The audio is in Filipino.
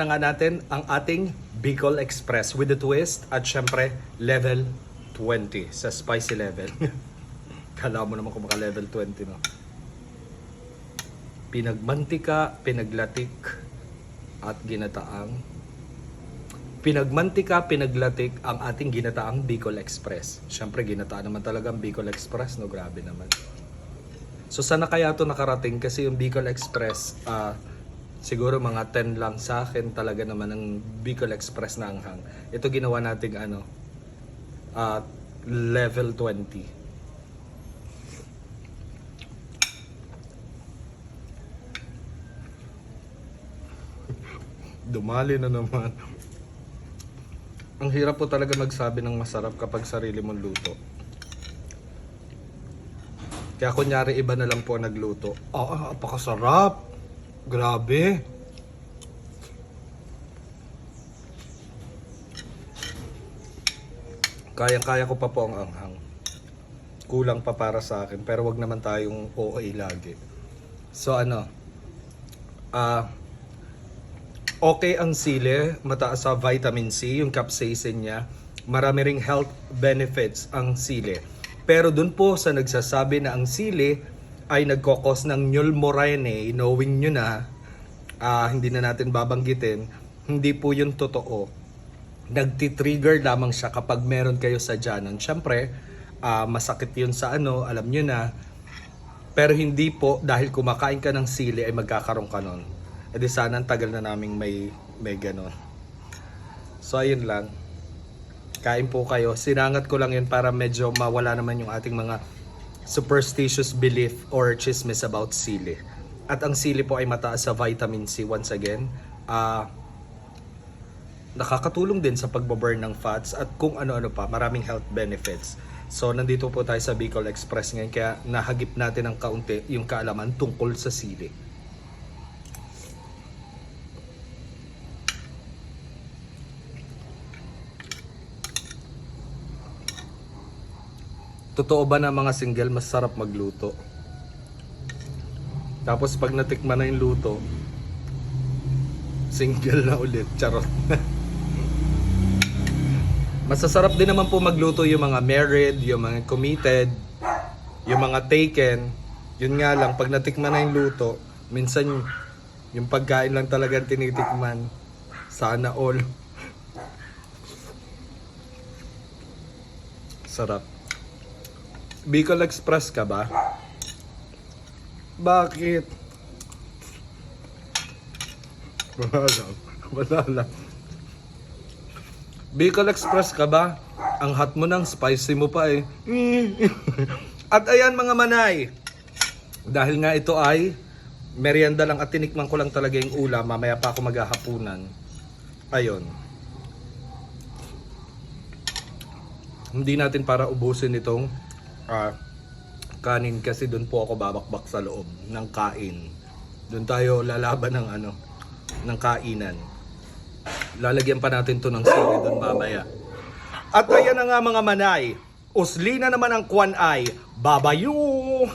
Na nga natin ang ating Bicol Express with the twist at syempre level 20 sa spicy level. Kala mo naman kung maka level 20 no. Pinagmantika, pinaglatik at ginataang pinagmantika, pinaglatik ang ating ginataang Bicol Express. Syempre ginataan naman talaga ang Bicol Express no, grabe naman. So sana kaya to nakarating kasi yung Bicol Express siguro mga 10 lang sa akin talaga naman ang Bicol Express na anghang. Ito ginawa nating level 20. Dumali na naman. Ang hirap po talaga magsabi ng masarap kapag sarili mong luto. Kaya kunyari iba na lang po nagluto. Napakasarap. Grabe. Kayang-kaya ko pa po ang anghang. Kulang pa para sa akin. Pero wag naman tayong OA lagi. So okay ang sili, mataas sa vitamin C, yung capsaicin niya. Marami ring health benefits ang sili. Pero dun po sa nagsasabi na ang sili ay nagkokos ng pneumorrhea, knowing nyo na, hindi na natin babanggitin, hindi po yun totoo. Nagtitrigger lamang siya kapag meron kayo sa dyanan. Siyempre, masakit yun sa alam nyo na. Pero hindi po dahil kumakain ka ng sili ay magkakaroon ka nun. E di sana ang tagal na naming may ganon. So ayun lang. Kain po kayo. Sinangat ko lang yun para medyo mawala naman yung ating mga superstitious belief or chismis about sili. At ang sili po ay mataas sa vitamin C once again. Nakakatulong din sa pagbaburn ng fats at kung ano-ano pa. Maraming health benefits. So nandito po tayo sa Bicol Express ngayon. Kaya nahagip natin ng kaunti yung kaalaman tungkol sa sili. Totoo ba na mga single mas sarap magluto? Tapos pag natikman na yung luto, single na ulit. Charot. Masasarap din naman po magluto yung mga married, yung mga committed, yung mga taken. Yun nga lang, pag natikman na yung luto, minsan yung pagkain lang talagang tinitikman. Sana all. Sarap. Bicol Express ka ba? Bakit? Wala lang. Bicol Express ka ba? Ang hot mo ng spicy mo pa eh. At ayan mga manay. Dahil nga ito ay merienda lang at tinikman ko lang talaga yung ulam. Mamaya pa ako maghahapunan. Ayun. Hindi natin para ubusin itong kanin kasi doon po ako babakbak sa loob ng kain. Doon tayo lalaban ng kainan. Lalagyan pa natin to ng sili doon mamaya. At ayan na nga mga manay. Usli na naman ang kwan ay babayo.